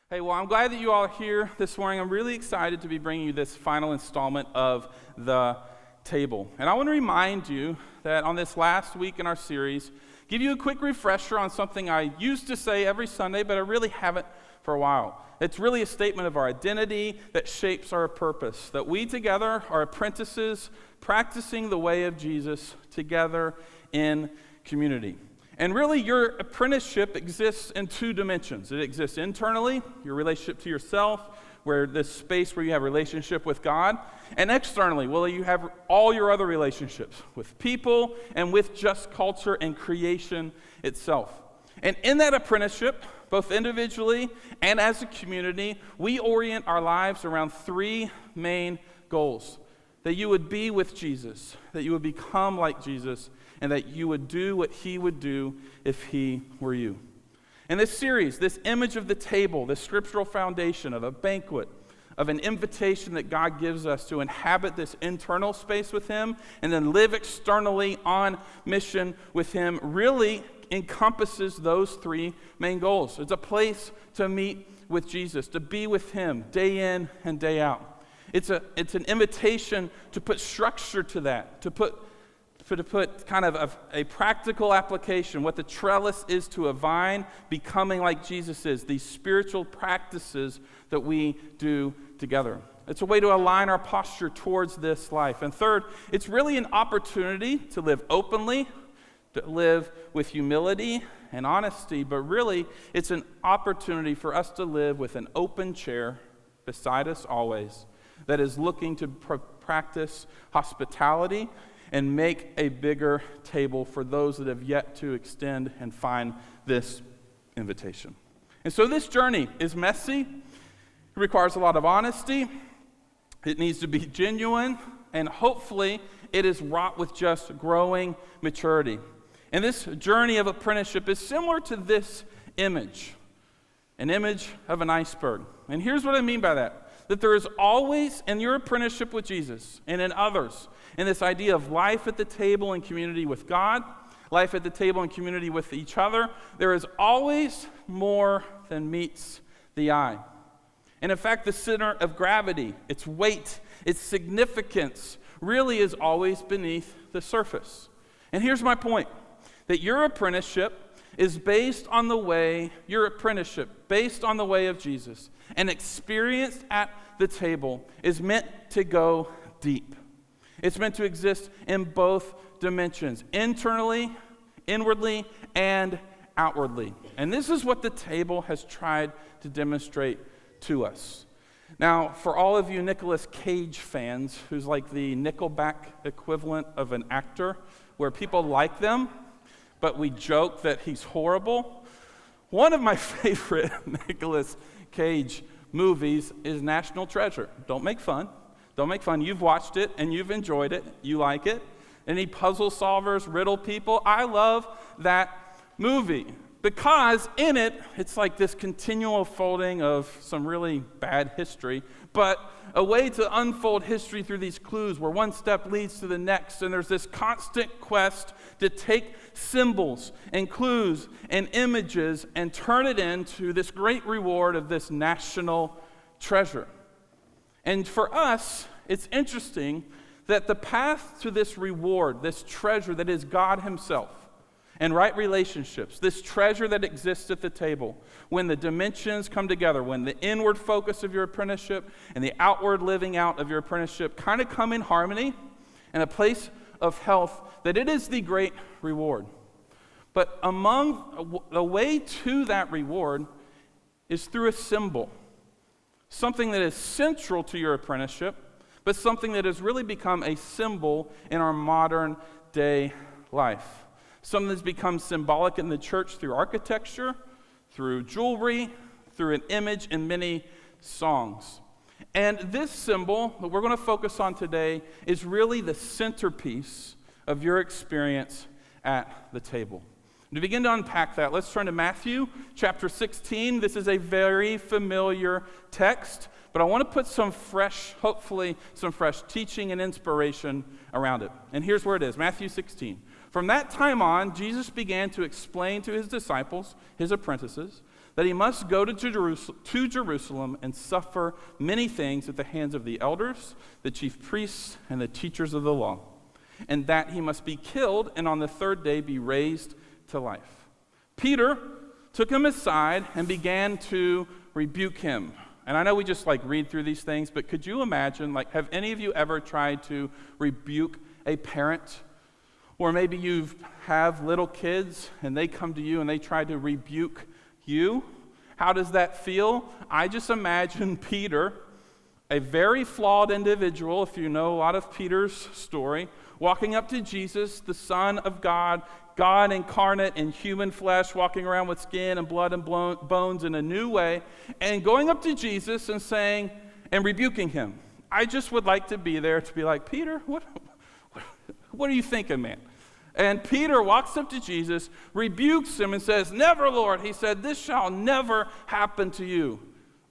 Hey, well, I'm glad that you all are here this morning. I'm really excited to be bringing you this final installment of The Table. And I want to remind you that on this last week in our series, give you a quick refresher on something I used to say every Sunday, but I really haven't for a while. It's really a statement of our identity that shapes our purpose, that we together are apprentices practicing the way of Jesus together in community. And really, your apprenticeship exists in two dimensions. It exists internally, your relationship to yourself, where this space where you have relationship with God, and externally, well, you have all your other relationships with people and with just culture and creation itself. And in that apprenticeship, both individually and as a community, we orient our lives around three main goals: that you would be with Jesus, that you would become like Jesus, and that you would do what he would do if he were you. In this series, this image of the table, this scriptural foundation of a banquet, of an invitation that God gives us to inhabit this internal space with him and then live externally on mission with him, really encompasses those three main goals. It's a place to meet with Jesus, to be with him day in and day out. It's an invitation to put structure to that, to put kind of a practical application, what the trellis is to a vine, becoming like Jesus is, these spiritual practices that we do together. It's a way to align our posture towards this life. And third, it's really an opportunity to live openly, to live with humility and honesty, but really it's an opportunity for us to live with an open chair beside us always that is looking to practice hospitality and make a bigger table for those that have yet to extend and find this invitation. And so this journey is messy. It requires a lot of honesty. It needs to be genuine, and hopefully it is wrought with just growing maturity. And this journey of apprenticeship is similar to this image, an image of an iceberg. And here's what I mean by that there is always, in your apprenticeship with Jesus and in others, in this idea of life at the table and community with God, life at the table and community with each other, there is always more than meets the eye. And in fact, the center of gravity, its weight, its significance, really is always beneath the surface. And here's my point, that your apprenticeship is based on the way of Jesus, and experience at the table is meant to go deep. It's meant to exist in both dimensions, internally, inwardly, and outwardly. And this is what the table has tried to demonstrate to us. Now, for all of you Nicolas Cage fans, who's like the Nickelback equivalent of an actor, where people like them, but we joke that he's horrible, one of my favorite Nicolas Cage movies is National Treasure. Don't make fun. You've watched it and you've enjoyed it. You like it. Any puzzle solvers, riddle people? I love that movie because in it, it's like this continual folding of some really bad history, but a way to unfold history through these clues where one step leads to the next, and there's this constant quest to take symbols and clues and images and turn it into this great reward of this national treasure. And for us, it's interesting that the path to this reward, this treasure that is God himself, and right relationships, this treasure that exists at the table, when the dimensions come together, when the inward focus of your apprenticeship and the outward living out of your apprenticeship kind of come in harmony, and a place of health, that it is the great reward. But among the way to that reward is through a symbol, something that is central to your apprenticeship, but something that has really become a symbol in our modern day life. Something that's become symbolic in the church through architecture, through jewelry, through an image in many songs. And this symbol that we're going to focus on today is really the centerpiece of your experience at the table. To begin to unpack that, let's turn to Matthew chapter 16. This is a very familiar text, but I want to put hopefully some fresh teaching and inspiration around it. And here's where it is, Matthew 16. From that time on, Jesus began to explain to his disciples, his apprentices, that he must go to Jerusalem and suffer many things at the hands of the elders, the chief priests, and the teachers of the law, and that he must be killed and on the third day be raised to life. Peter took him aside and began to rebuke him. And I know we just read through these things, but could you imagine, have any of you ever tried to rebuke a parent? Or maybe you have little kids and they come to you and they try to rebuke you. How does that feel? I just imagine Peter, a very flawed individual, if you know a lot of Peter's story, walking up to Jesus, the Son of God, God incarnate in human flesh, walking around with skin and blood and bones in a new way, and going up to Jesus and saying, and rebuking him. I just would like to be there to be like, Peter, what are you thinking, man? And Peter walks up to Jesus, rebukes him, and says, never, Lord. He said, this shall never happen to you.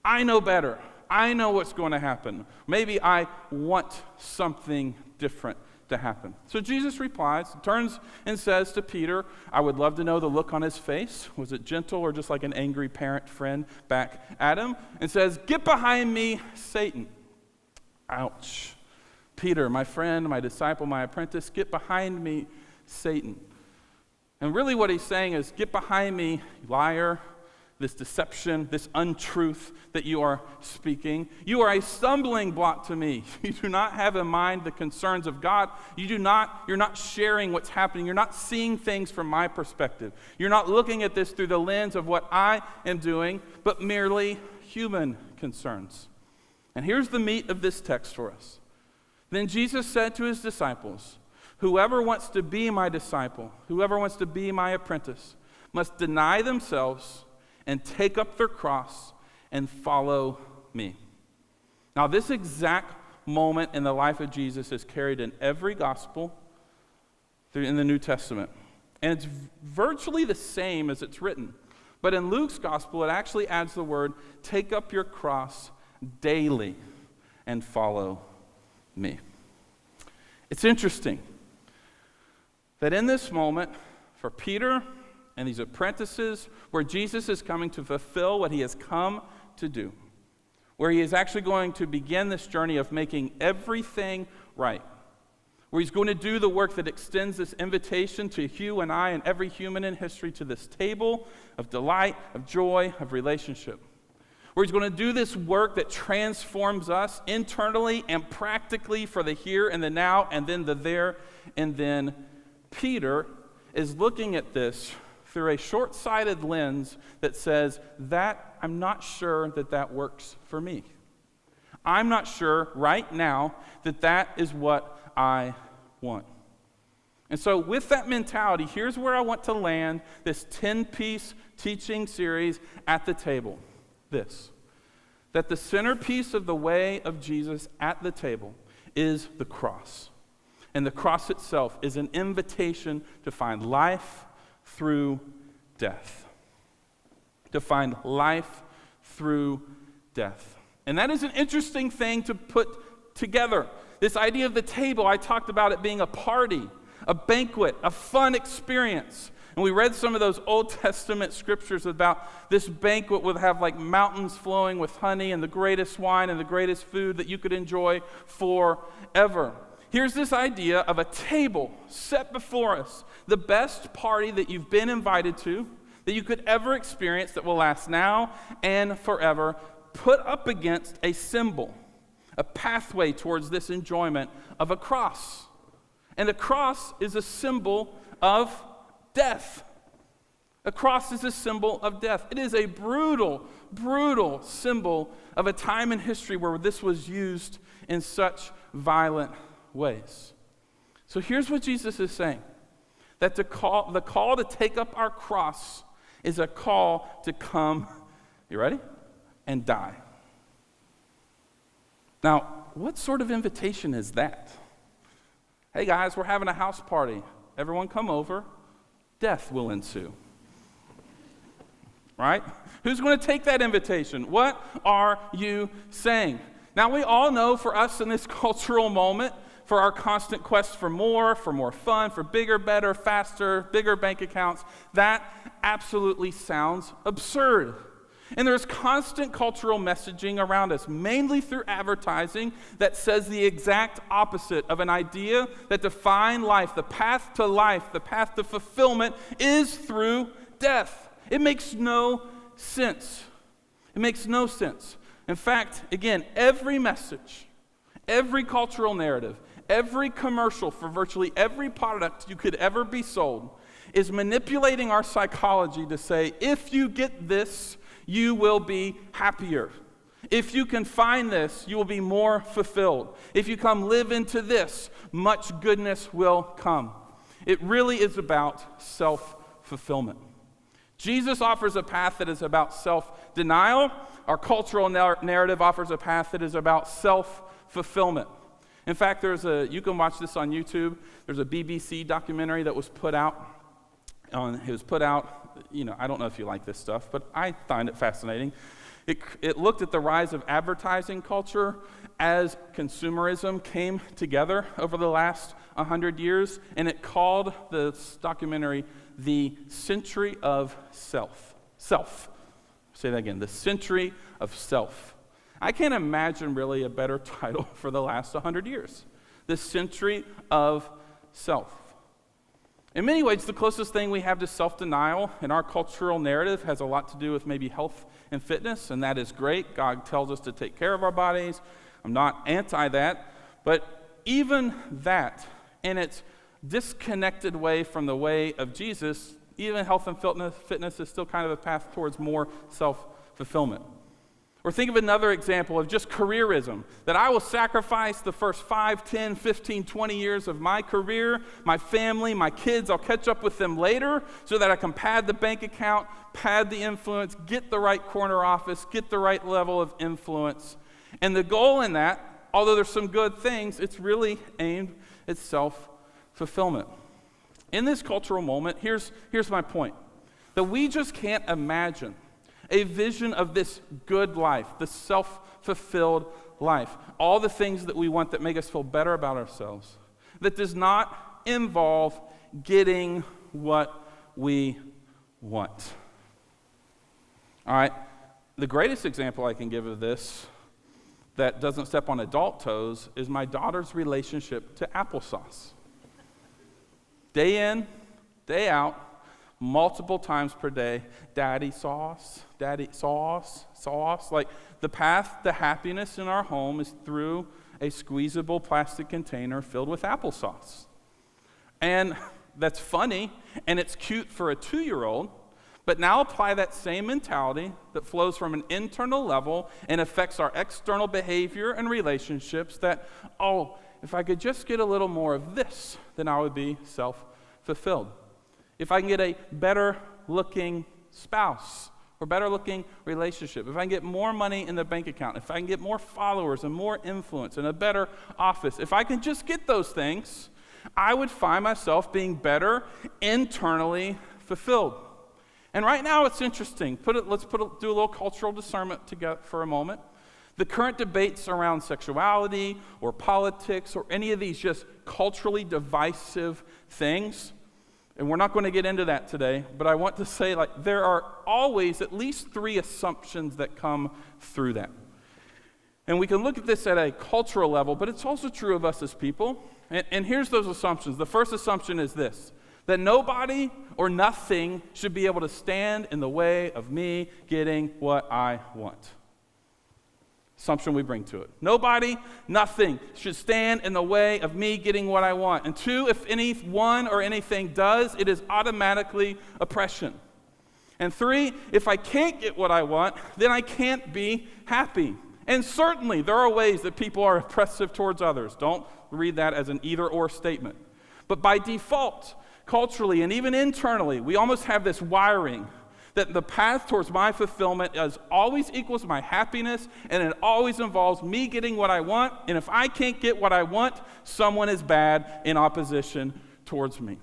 I know better. I know what's going to happen. Maybe I want something different to happen. So Jesus replies, turns and says to Peter, I would love to know the look on his face. Was it gentle or just like an angry parent friend back at him? And says, get behind me, Satan. Ouch. Peter, my friend, my disciple, my apprentice, get behind me, Satan. And really what he's saying is, get behind me, liar, this deception, this untruth that you are speaking. You are a stumbling block to me. You do not have in mind the concerns of God. You're not sharing what's happening. You're not seeing things from my perspective. You're not looking at this through the lens of what I am doing, but merely human concerns. And here's the meat of this text for us. Then Jesus said to his disciples, whoever wants to be my disciple, whoever wants to be my apprentice, must deny themselves and take up their cross and follow me. Now, this exact moment in the life of Jesus is carried in every gospel in the New Testament. And it's virtually the same as it's written. But in Luke's gospel, it actually adds the word, take up your cross daily and follow me. It's interesting that in this moment, for Peter and these apprentices, where Jesus is coming to fulfill what he has come to do, where he is actually going to begin this journey of making everything right, where he's going to do the work that extends this invitation to you and I and every human in history to this table of delight, of joy, of relationship, where he's going to do this work that transforms us internally and practically for the here and the now and then the there and then. Peter is looking at this through a short-sighted lens that says, that I'm not sure that works for me. I'm not sure right now that is what I want. And so with that mentality, here's where I want to land this 10-piece teaching series at the table. This, that the centerpiece of the way of Jesus at the table is the cross. And the cross itself is an invitation to find life through death. To find life through death. And that is an interesting thing to put together. This idea of the table, I talked about it being a party, a banquet, a fun experience. And we read some of those Old Testament scriptures about this banquet would have mountains flowing with honey and the greatest wine and the greatest food that you could enjoy forever. Here's this idea of a table set before us, the best party that you've been invited to, that you could ever experience that will last now and forever, put up against a symbol, a pathway towards this enjoyment of a cross. And the cross is a symbol of death. A cross is a symbol of death. It is a brutal, brutal symbol of a time in history where this was used in such violent ways. So here's what Jesus is saying, that the call to take up our cross is a call to come, you ready? And die. Now, what sort of invitation is that? Hey guys, we're having a house party. Everyone come over. Death will ensue. Right? Who's going to take that invitation? What are you saying? Now, we all know for us in this cultural moment, for our constant quest for more fun, for bigger, better, faster, bigger bank accounts, that absolutely sounds absurd. And there's constant cultural messaging around us, mainly through advertising, that says the exact opposite of an idea that defines life. The path to fulfillment is through death. It makes no sense. It makes no sense. In fact, again, every message, every cultural narrative, every commercial for virtually every product you could ever be sold is manipulating our psychology to say, if you get this, you will be happier. If you can find this, you will be more fulfilled. If you come live into this, much goodness will come. It really is about self-fulfillment. Jesus offers a path that is about self-denial. Our cultural narrative offers a path that is about self-fulfillment. In fact, you can watch this on YouTube. There's a BBC documentary that was put out. I don't know if you like this stuff, but I find it fascinating. It looked at the rise of advertising culture as consumerism came together over the last 100 years, and it called this documentary The Century of Self. Say that again, The Century of Self. I can't imagine really a better title for the last 100 years. The Century of Self. In many ways, the closest thing we have to self-denial in our cultural narrative has a lot to do with maybe health and fitness, and that is great. God tells us to take care of our bodies. I'm not anti that, but even that, in its disconnected way from the way of Jesus, even health and fitness is still kind of a path towards more self-fulfillment. Or think of another example of just careerism, that I will sacrifice the first 5, 10, 15, 20 years of my career, my family, my kids. I'll catch up with them later so that I can pad the bank account, pad the influence, get the right corner office, get the right level of influence. And the goal in that, although there's some good things, it's really aimed at self-fulfillment. In this cultural moment, here's my point, that we just can't imagine a vision of this good life, the self-fulfilled life, all the things that we want that make us feel better about ourselves, that does not involve getting what we want. All right, the greatest example I can give of this that doesn't step on adult toes is my daughter's relationship to applesauce. Day in, day out, multiple times per day, daddy sauce, sauce. Like, the path to happiness in our home is through a squeezable plastic container filled with applesauce. And that's funny, and it's cute for a 2-year-old, but now apply that same mentality that flows from an internal level and affects our external behavior and relationships that, if I could just get a little more of this, then I would be self-fulfilled. If I can get a better-looking spouse or better-looking relationship, if I can get more money in the bank account, if I can get more followers and more influence and a better office, if I can just get those things, I would find myself being better internally fulfilled. And right now it's interesting. Let's do a little cultural discernment together for a moment. The current debates around sexuality or politics or any of these just culturally divisive things, and we're not going to get into that today, but I want to say, there are always at least 3 assumptions that come through that. And we can look at this at a cultural level, but it's also true of us as people. And here's those assumptions. The first assumption is this, that nobody or nothing should be able to stand in the way of me getting what I want. Assumption we bring to it. Nobody, nothing should stand in the way of me getting what I want. And 2, if anyone or anything does, it is automatically oppression. And 3, if I can't get what I want, then I can't be happy. And certainly there are ways that people are oppressive towards others. Don't read that as an either-or statement. But by default, culturally and even internally, we almost have this wiring that the path towards my fulfillment always equals my happiness, and it always involves me getting what I want, and if I can't get what I want, someone is bad in opposition towards me.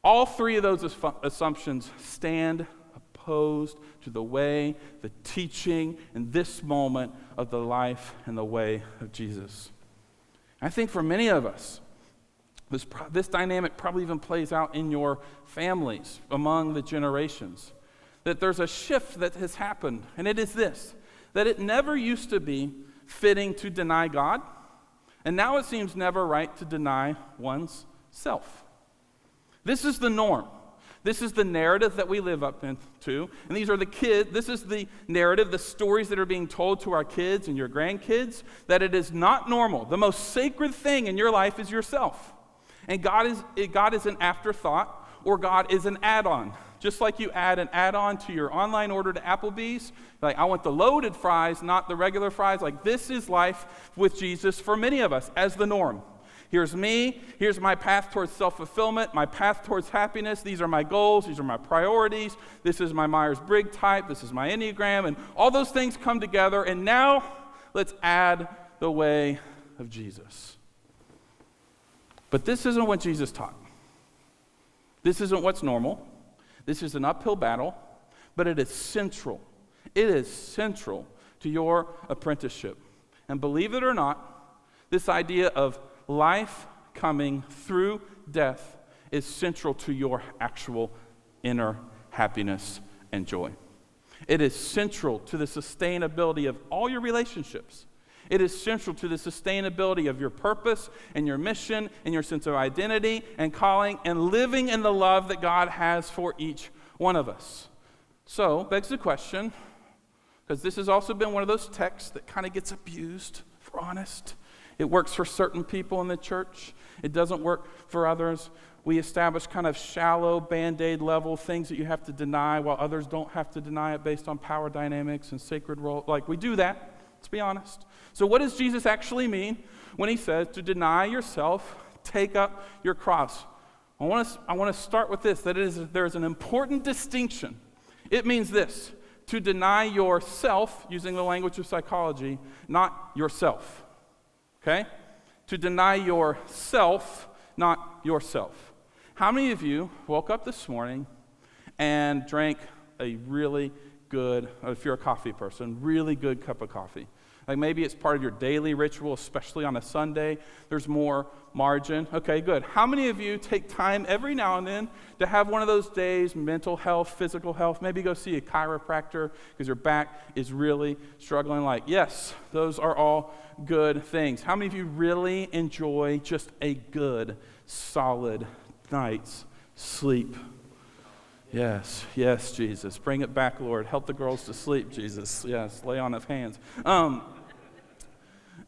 All 3 of those assumptions stand opposed to the way, the teaching, in this moment of the life and the way of Jesus. I think for many of us, this dynamic probably even plays out in your families, among the generations. that there's a shift that has happened, and it is this, that it never used to be fitting to deny God, and now it seems never right to deny one's self. This is the norm. This is the narrative that we live up into, and these are the kids. This is the narrative, the stories that are being told to our kids and your grandkids, that it is not normal. The most sacred thing in your life is yourself, and God is an afterthought, or God is an add-on. Just like you add an add-on to your online order to Applebee's, like I want the loaded fries, not the regular fries. Like this is life with Jesus for many of us as the norm. Here's me, here's my path towards self-fulfillment, my path towards happiness. These are my goals, these are my priorities. This is my Myers-Briggs type, this is my Enneagram, and all those things come together, and now let's add the way of Jesus. But this isn't what Jesus taught. This isn't what's normal. This is an uphill battle, but it is central. It is central to your apprenticeship. And believe it or not, this idea of life coming through death is central to your actual inner happiness and joy. It is central to the sustainability of all your relationships. It is central to the sustainability of your purpose and your mission and your sense of identity and calling and living in the love that God has for each one of us. So, begs the question, because this has also been one of those texts that kind of gets abused, if we're honest. It works for certain people in the church. It doesn't work for others. We establish kind of shallow Band-Aid level things that you have to deny while others don't have to deny it based on power dynamics and sacred role. Like we do that, let's be honest. So what does Jesus actually mean when he says to deny yourself, take up your cross? I want to start with this, that there is an important distinction. It means this, to deny yourself, using the language of psychology, not yourself. Okay? To deny yourself, not yourself. How many of you woke up this morning and drank a really good, if you're a coffee person, really good cup of coffee? Like maybe it's part of your daily ritual, especially on a Sunday. There's more margin. Okay, good. How many of you take time every now and then to have one of those days, mental health, physical health, maybe go see a chiropractor because your back is really struggling? Like, yes, those are all good things. How many of you really enjoy just a good, solid night's sleep? Yes, yes, Jesus. Bring it back, Lord. Help the girls to sleep, Jesus. Yes, lay on of hands.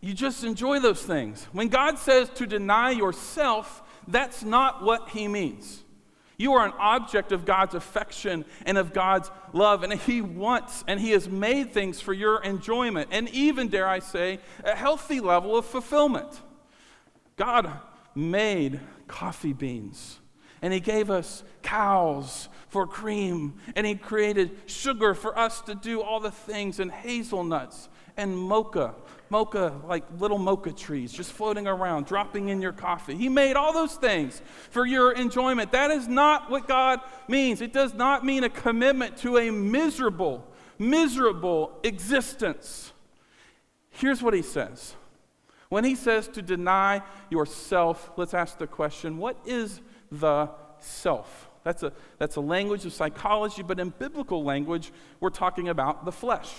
You just enjoy those things. When God says to deny yourself, that's not what he means. You are an object of God's affection and of God's love, and he wants and he has made things for your enjoyment, and even, dare I say, a healthy level of fulfillment. God made coffee beans, and he gave us cows for cream, and he created sugar for us to do all the things, and hazelnuts and mocha, like little mocha trees just floating around, dropping in your coffee. He made all those things for your enjoyment. That is not what God means. It does not mean a commitment to a miserable existence. Here's what he says. When he says to deny yourself, let's ask the question, what is the self? That's a language of psychology, but in biblical language, we're talking about the flesh.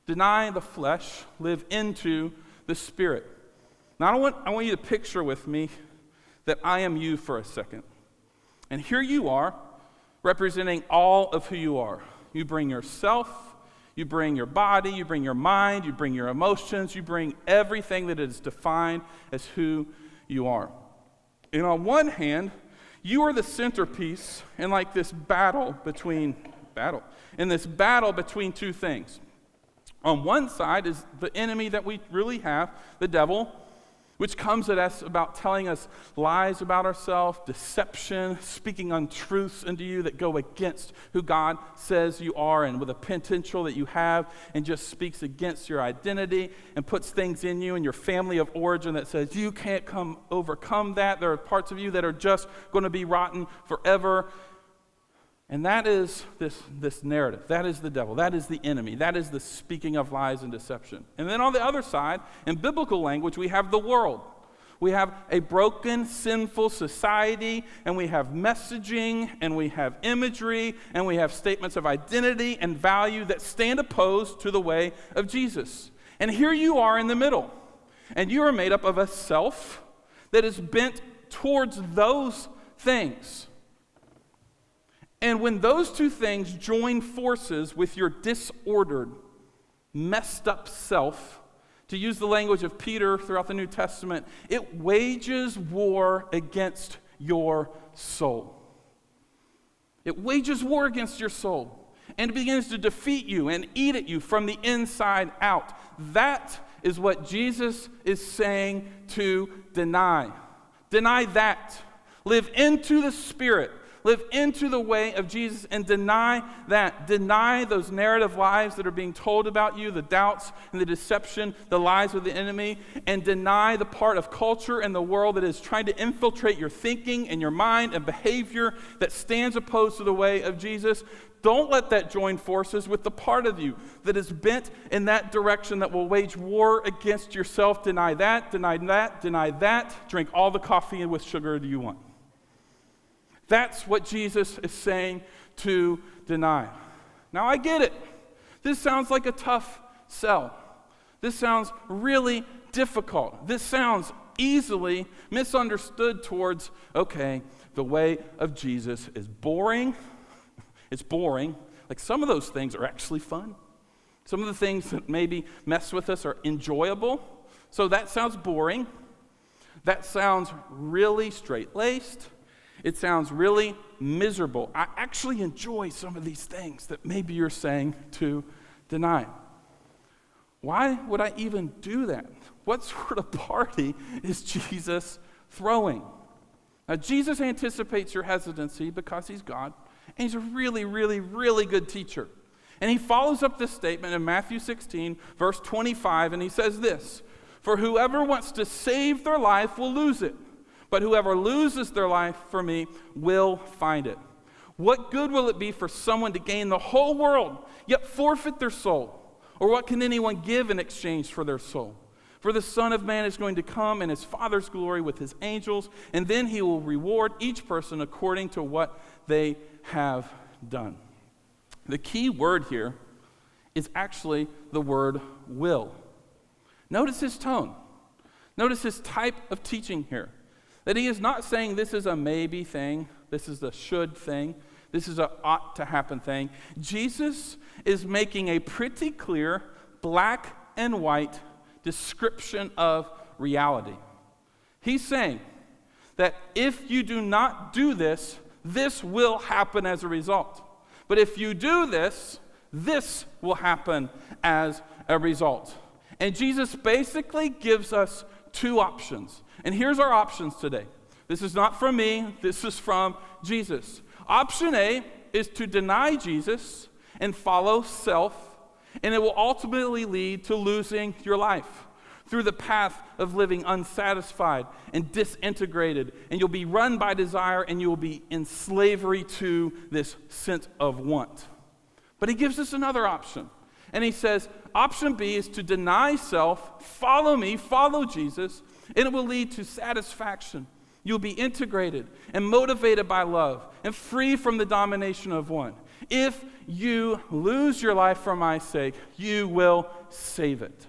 Deny the flesh, live into the Spirit. Now, I want you to picture with me that I am you for a second. And here you are, representing all of who you are. You bring yourself, you bring your body, you bring your mind, you bring your emotions, you bring everything that is defined as who you are. And on one hand, you are the centerpiece in like this battle between two things. On one side is the enemy that we really have, the devil, which comes at us about telling us lies about ourselves, deception, speaking untruths into you that go against who God says you are and with a potential that you have, and just speaks against your identity and puts things in you and your family of origin that says you can't overcome that. There are parts of you that are just going to be rotten forever. And that is this narrative. That is the devil. That is the enemy. That is the speaking of lies and deception. And then on the other side, in biblical language, we have the world, We have a broken, sinful society, and we have messaging, and we have imagery, and we have statements of identity and value that stand opposed to the way of Jesus. And here you are in the middle, and you are made up of a self that is bent towards those things. And when those two things join forces with your disordered, messed up self, to use the language of Peter throughout the New Testament, it wages war against your soul. It wages war against your soul, and it begins to defeat you and eat at you from the inside out. That is what Jesus is saying to deny. Deny that. Live into the Spirit. Live into the way of Jesus and deny that. Deny those narrative lies that are being told about you, the doubts and the deception, the lies of the enemy, and deny the part of culture and the world that is trying to infiltrate your thinking and your mind and behavior that stands opposed to the way of Jesus. Don't let that join forces with the part of you that is bent in that direction that will wage war against yourself. Deny that, deny that, deny that. Drink all the coffee with sugar you want. That's what Jesus is saying to deny. Now, I get it. This sounds like a tough sell. This sounds really difficult. This sounds easily misunderstood towards, okay, the way of Jesus is boring. It's boring. Like, some of those things are actually fun. Some of the things that maybe mess with us are enjoyable. So that sounds boring. That sounds really straight-laced. It sounds really miserable. I actually enjoy some of these things that maybe you're saying to deny. Why would I even do that? What sort of party is Jesus throwing? Now, Jesus anticipates your hesitancy because he's God, and he's a really, really, really good teacher. And he follows up this statement in Matthew 16, verse 25, and he says this, "For whoever wants to save their life will lose it. But whoever loses their life for me will find it. What good will it be for someone to gain the whole world, yet forfeit their soul? Or what can anyone give in exchange for their soul? For the Son of Man is going to come in his Father's glory with his angels, and then he will reward each person according to what they have done." The key word here is actually the word will. Notice his tone. Notice his type of teaching here. That he is not saying this is a maybe thing, this is a should thing, this is a ought to happen thing. Jesus is making a pretty clear black and white description of reality. He's saying that if you do not do this, this will happen as a result. But if you do this, this will happen as a result. And Jesus basically gives us two options. And here's our options today. This is not from me, this is from Jesus. Option A is to deny Jesus and follow self, and it will ultimately lead to losing your life through the path of living unsatisfied and disintegrated, and you'll be run by desire, and you will be in slavery to this sense of want. But he gives us another option, and he says, option B is to deny self, follow me, follow Jesus, and it will lead to satisfaction. You'll be integrated and motivated by love and free from the domination of one. If you lose your life for my sake, you will save it.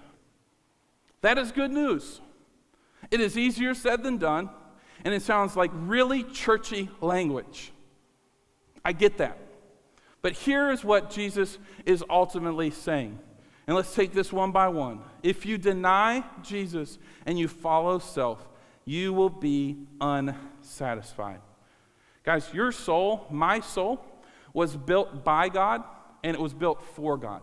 That is good news. It is easier said than done, and it sounds like really churchy language. I get that. But here is what Jesus is ultimately saying. And let's take this one by one. If you deny Jesus and you follow self, you will be unsatisfied. Guys, your soul, my soul, was built by God, and it was built for God.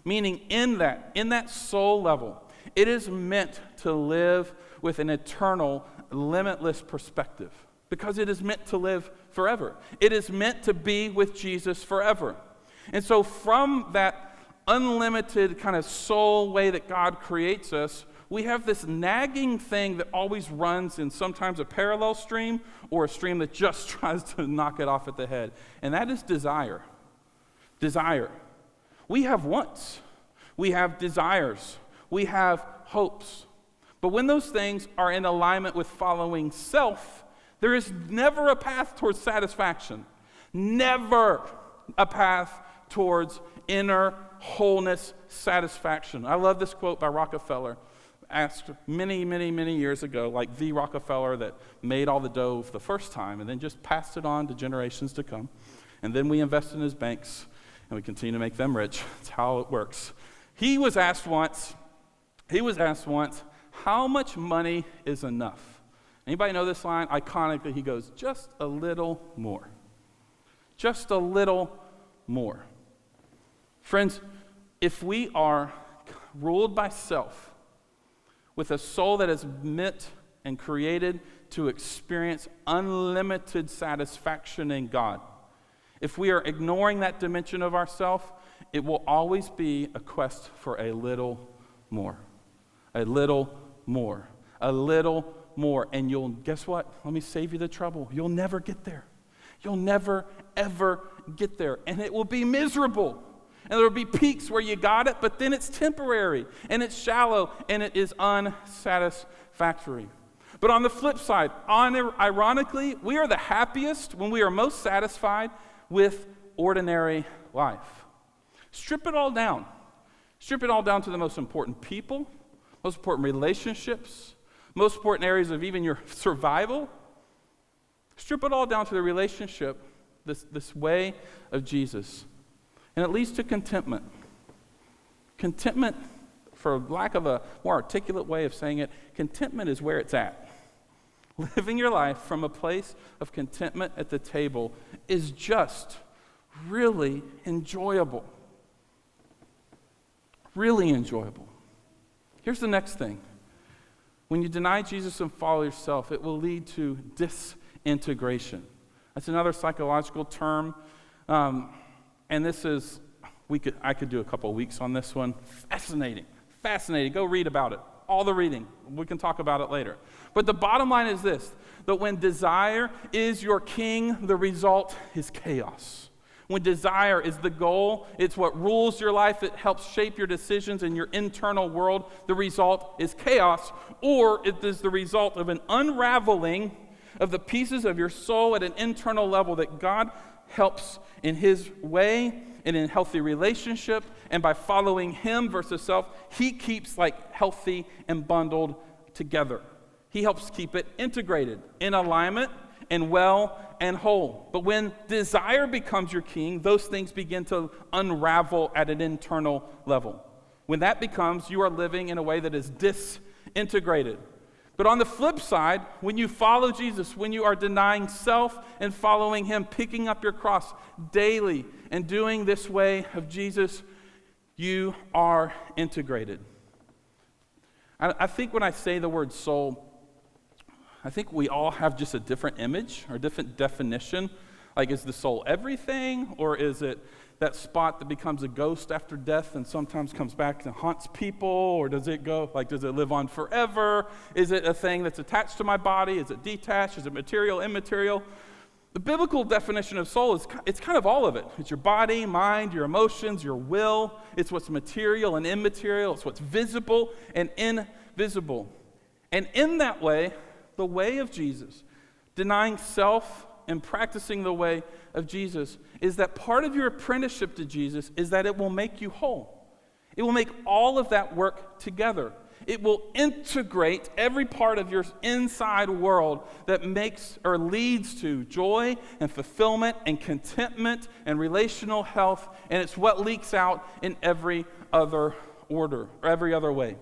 Meaning in that soul level, it is meant to live with an eternal, limitless perspective. Because it is meant to live forever. It is meant to be with Jesus forever. And so from that unlimited kind of soul way that God creates us, we have this nagging thing that always runs in sometimes a parallel stream or a stream that just tries to knock it off at the head. And that is desire. Desire. We have wants. We have desires. We have hopes. But when those things are in alignment with following self, there is never a path towards satisfaction. Never a path towards inner wholeness, satisfaction. I love this quote by Rockefeller, asked many, many, many years ago, like the Rockefeller that made all the dough for the first time and then just passed it on to generations to come. And then we invest in his banks and we continue to make them rich. That's how it works. He was asked once, how much money is enough? Anybody know this line? Iconically, he goes, just a little more. Just a little more. Friends, if we are ruled by self, with a soul that is meant and created to experience unlimited satisfaction in God, if we are ignoring that dimension of ourself, it will always be a quest for a little more. A little more. A little more. And you'll, guess what? Let me save you the trouble. You'll never get there. You'll never, ever get there. And it will be miserable. And there will be peaks where you got it, but then it's temporary, and it's shallow, and it is unsatisfactory. But on the flip side, ironically, we are the happiest when we are most satisfied with ordinary life. Strip it all down. Strip it all down to the most important people, most important relationships, most important areas of even your survival. Strip it all down to the relationship, this way of Jesus. And it leads to contentment. Contentment, for lack of a more articulate way of saying it, contentment is where it's at. Living your life from a place of contentment at the table is just really enjoyable. Really enjoyable. Here's the next thing. When you deny Jesus and follow yourself, it will lead to disintegration. That's another psychological term. And this is, I could do a couple of weeks on this one. Fascinating. Go read about it. All the reading. We can talk about it later. But the bottom line is this, that when desire is your king, the result is chaos. When desire is the goal, it's what rules your life, it helps shape your decisions in your internal world, the result is chaos, or it is the result of an unraveling of the pieces of your soul at an internal level that God helps in his way and in healthy relationship, and by following him versus self, he keeps like healthy and bundled together. He helps keep it integrated, in alignment, and well and whole. But when desire becomes your king, those things begin to unravel at an internal level. When that becomes, you are living in a way that is disintegrated. But on the flip side, when you follow Jesus, when you are denying self and following him, picking up your cross daily and doing this way of Jesus, you are integrated. I think when I say the word soul, I think we all have just a different image or a different definition. Like, is the soul everything, or is it that spot that becomes a ghost after death and sometimes comes back and haunts people? Or does it live on forever? Is it a thing that's attached to my body? Is it detached? Is it material, immaterial? The biblical definition of soul is it's kind of all of it. It's your body, mind, your emotions, your will. It's what's material and immaterial. It's what's visible and invisible. And in that way, the way of Jesus, denying self and practicing the way of Jesus, is that part of your apprenticeship to Jesus is that it will make you whole. It will make all of that work together. It will integrate every part of your inside world that makes or leads to joy and fulfillment and contentment and relational health, and it's what leaks out in every other order or every other way.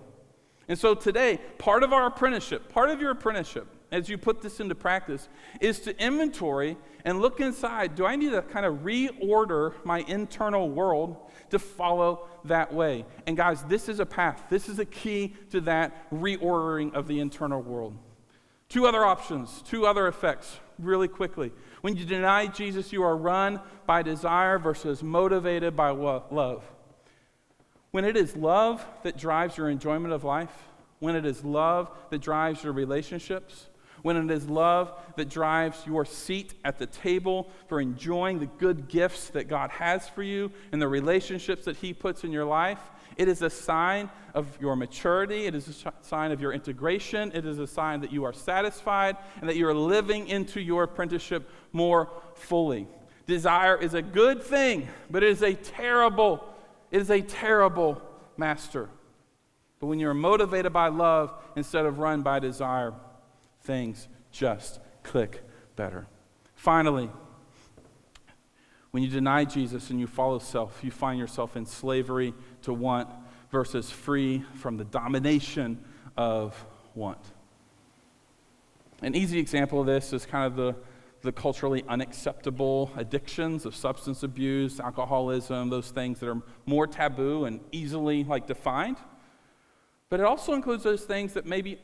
And so today, part of your apprenticeship, as you put this into practice, is to inventory and look inside. Do I need to kind of reorder my internal world to follow that way? And guys, this is a path. This is a key to that reordering of the internal world. Two other options, two other effects, really quickly. When you deny Jesus, you are run by desire versus motivated by love. When it is love that drives your enjoyment of life, when it is love that drives your relationships, when it is love that drives your seat at the table for enjoying the good gifts that God has for you and the relationships that he puts in your life, It is a sign of your maturity. It is a sign of your integration. It is a sign that you are satisfied and that you are living into your apprenticeship more fully. Desire is a good thing, but it is a terrible master. But when you're motivated by love instead of run by desire, things just click better. Finally, when you deny Jesus and you follow self, you find yourself in slavery to want versus free from the domination of want. An easy example of this is kind of the culturally unacceptable addictions of substance abuse, alcoholism, those things that are more taboo and easily defined. But it also includes those things that maybe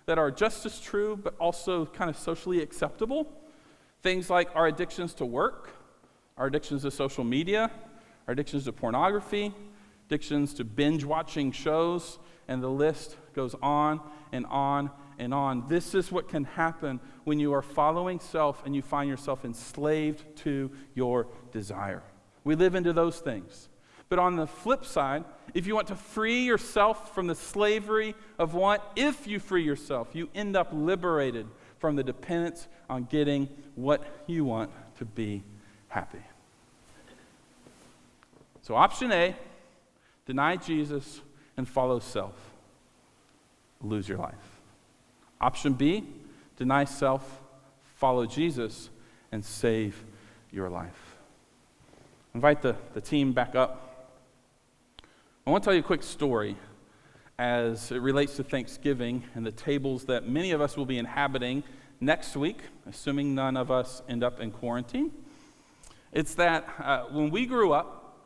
that are just as true, but also kind of socially acceptable. Things like our addictions to work, our addictions to social media, our addictions to pornography, addictions to binge watching shows, and the list goes on and on and on. This is what can happen when you are following self and you find yourself enslaved to your desire. We live into those things. But on the flip side, if you want to free yourself from the slavery of want, if you free yourself, you end up liberated from the dependence on getting what you want to be happy. So option A, deny Jesus and follow self. Lose your life. Option B, deny self, follow Jesus, and save your life. Invite the team back up. I want to tell you a quick story as it relates to Thanksgiving and the tables that many of us will be inhabiting next week, assuming none of us end up in quarantine. It's that when we grew up,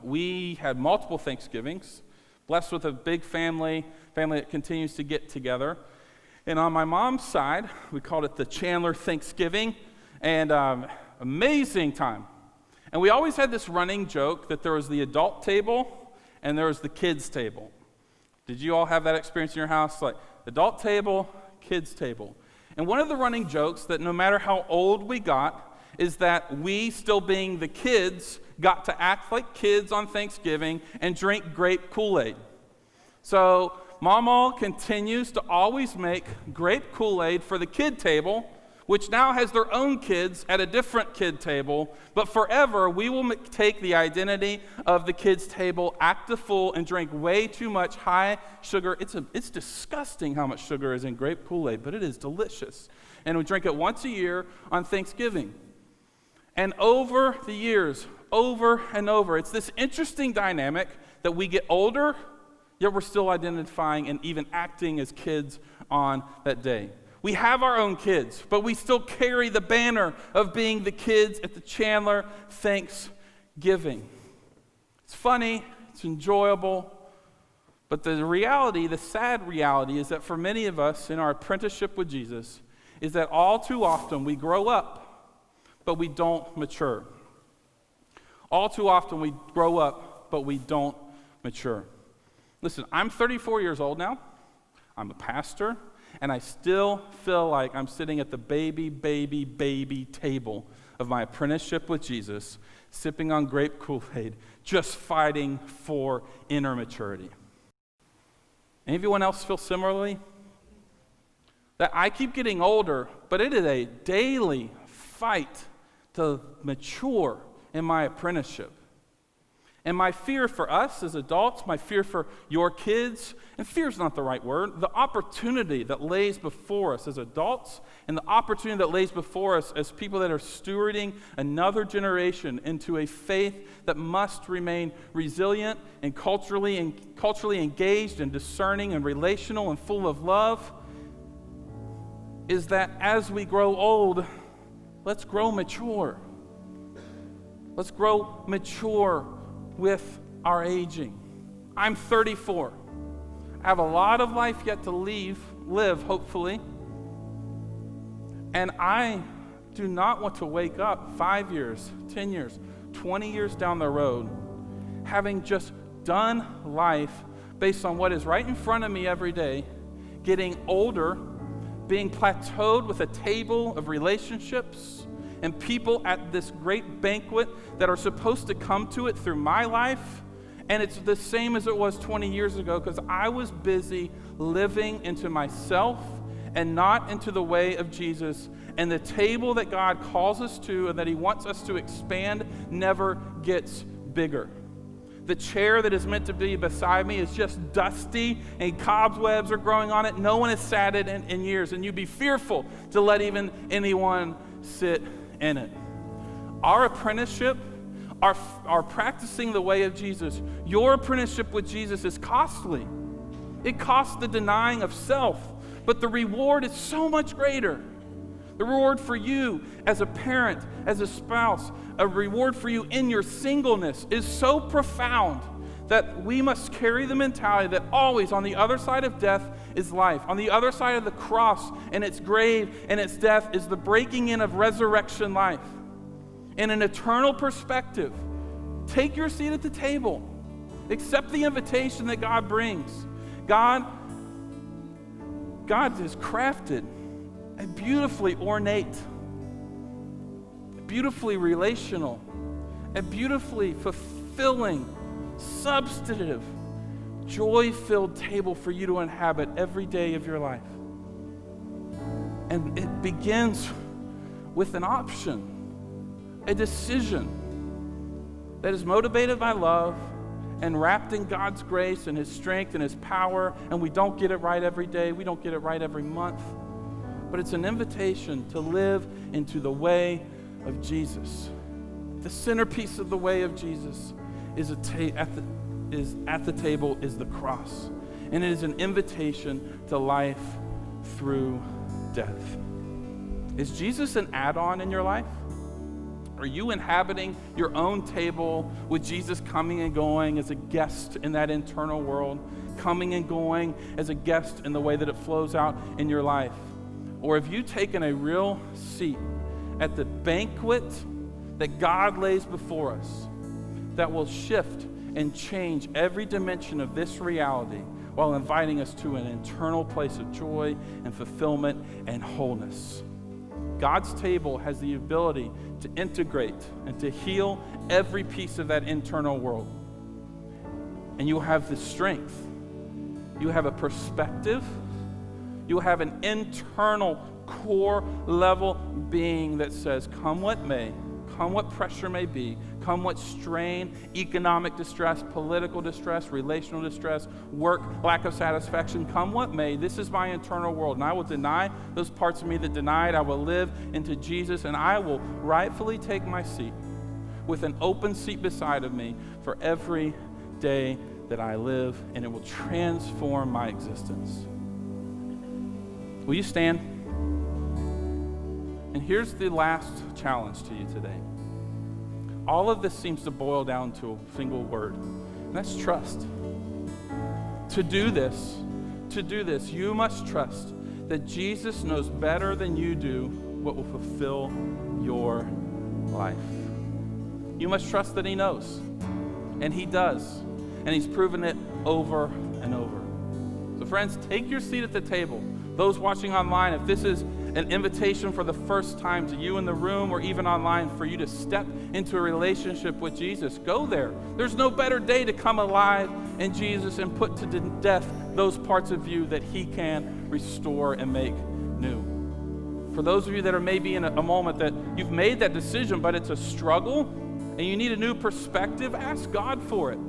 we had multiple Thanksgivings, blessed with a big family that continues to get together. And on my mom's side, we called it the Chandler Thanksgiving, and amazing time. And we always had this running joke that there was the adult table and there was the kids table. Did you all have that experience in your house? Like adult table, kids table. And one of the running jokes that no matter how old we got is that we, still being the kids, got to act like kids on Thanksgiving and drink grape Kool-Aid. So Mama continues to always make grape Kool-Aid for the kid table, which now has their own kids at a different kid table, but forever we will take the identity of the kids table, act a fool, and drink way too much high sugar. It's disgusting how much sugar is in grape Kool-Aid, but it is delicious. And we drink it once a year on Thanksgiving. And over the years, over and over, it's this interesting dynamic that we get older, yet we're still identifying and even acting as kids on that day. We have our own kids, but we still carry the banner of being the kids at the Chandler Thanksgiving. It's funny, it's enjoyable, but the reality, the sad reality, is that for many of us in our apprenticeship with Jesus, is that all too often we grow up, but we don't mature. All too often we grow up, but we don't mature. Listen, I'm 34 years old now. I'm a pastor. And I still feel like I'm sitting at the baby table of my apprenticeship with Jesus, sipping on grape Kool-Aid, just fighting for inner maturity. Anyone else feel similarly? That I keep getting older, but it is a daily fight to mature in my apprenticeship. And my fear for us as adults, my fear for your kids, and fear is not the right word, the opportunity that lays before us as adults and the opportunity that lays before us as people that are stewarding another generation into a faith that must remain resilient and culturally engaged and discerning and relational and full of love, is that as we grow old, let's grow mature. Let's grow mature with our aging. I'm 34. I have a lot of life yet to live, hopefully. And I do not want to wake up 5 years, 10 years, 20 years down the road, having just done life based on what is right in front of me every day, getting older, being plateaued with a table of relationships and people at this great banquet that are supposed to come to it through my life, And it's the same as it was 20 years ago because I was busy living into myself and not into the way of Jesus. And the table that God calls us to and that he wants us to expand never gets bigger. The chair that is meant to be beside me is just dusty and cobwebs are growing on it. No one has sat it in years, and you'd be fearful to let even anyone sit in it. Our apprenticeship, our practicing the way of Jesus, your apprenticeship with Jesus is costly. It costs the denying of self, but the reward is so much greater. The reward for you as a parent, as a spouse, a reward for you in your singleness is so profound that we must carry the mentality that always on the other side of death is life. On the other side of the cross and its grave and its death is the breaking in of resurrection life. In an eternal perspective, take your seat at the table. Accept the invitation that God brings. God has crafted a beautifully ornate, a beautifully relational, a beautifully fulfilling, substantive, joy-filled table for you to inhabit every day of your life. And it begins with an option, a decision that is motivated by love and wrapped in God's grace and his strength and his power. And we don't get it right every day. We don't get it right every month. But it's an invitation to live into the way of Jesus. The centerpiece of the way of Jesus is at the table is the cross. And it is an invitation to life through death. Is Jesus an add-on in your life? Are you inhabiting your own table with Jesus coming and going as a guest in that internal world, coming and going as a guest in the way that it flows out in your life? Or have you taken a real seat at the banquet that God lays before us that will shift and change every dimension of this reality while inviting us to an internal place of joy and fulfillment and wholeness? God's table has the ability to integrate and to heal every piece of that internal world. And you will have the strength. You have a perspective. You will have an internal core level being that says, come what may, come what pressure may be, come what strain, economic distress, political distress, relational distress, work, lack of satisfaction, come what may, this is my internal world. And I will deny those parts of me that deny it. I will live into Jesus, and I will rightfully take my seat with an open seat beside of me for every day that I live, and it will transform my existence. Will you stand? And here's the last challenge to you today. All of this seems to boil down to a single word, and that's trust. To do this, you must trust that Jesus knows better than you do what will fulfill your life. You must trust that he knows, and he does, and he's proven it over and over. So friends, take your seat at the table. Those watching online, if this is an invitation for the first time to you in the room or even online for you to step into a relationship with Jesus, go there. There's no better day to come alive in Jesus and put to death those parts of you that he can restore and make new. For those of you that are maybe in a moment that you've made that decision, but it's a struggle and you need a new perspective, ask God for it.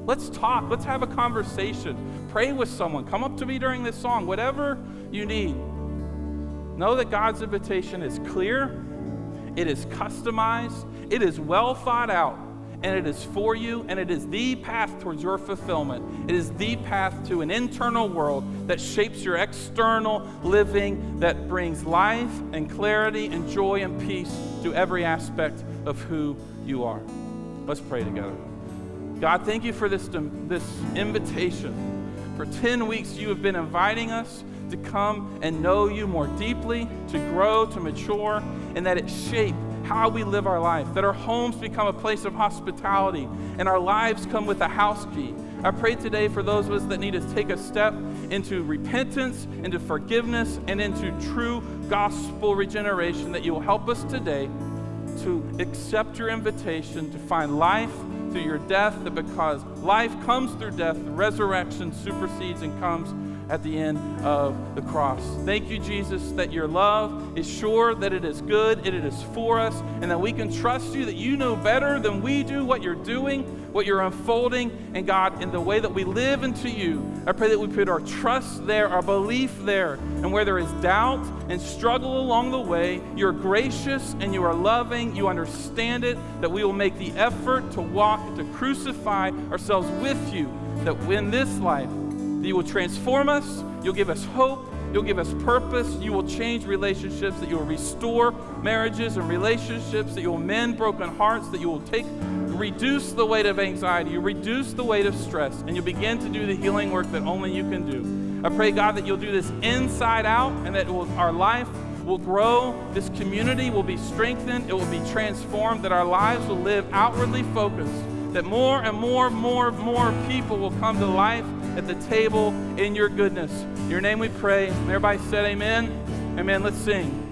Let's talk. Let's have a conversation. Pray with someone. Come up to me during this song. Whatever you need. Know that God's invitation is clear. It is customized. It is well thought out. And it is for you. And it is the path towards your fulfillment. It is the path to an internal world that shapes your external living, that brings life and clarity and joy and peace to every aspect of who you are. Let's pray together. God, thank you for this invitation. For 10 weeks, you have been inviting us to come and know you more deeply, to grow, to mature, and that it shape how we live our life, that our homes become a place of hospitality, and our lives come with a house key. I pray today for those of us that need to take a step into repentance, into forgiveness, and into true gospel regeneration, that you will help us today to accept your invitation to find life, through your death, that because life comes through death, the resurrection supersedes and comes at the end of the cross. Thank you, Jesus, that your love is sure, that it is good, it is for us, and that we can trust you, that you know better than we do what you're doing, what you're unfolding, and God, in the way that we live into you, I pray that we put our trust there, our belief there, and where there is doubt and struggle along the way, you're gracious and you are loving, you understand it, that we will make the effort to walk, to crucify ourselves with you, that in this life, that you will transform us, you'll give us hope, you'll give us purpose, you will change relationships, that you will restore marriages and relationships, that you will mend broken hearts, that you will reduce the weight of anxiety, you reduce the weight of stress, and you'll begin to do the healing work that only you can do. I pray, God, that you'll do this inside out, and that our life will grow, this community will be strengthened, it will be transformed, that our lives will live outwardly focused, that more and more people will come to life at the table in your goodness. In your name we pray. And everybody said amen. Amen. Let's sing.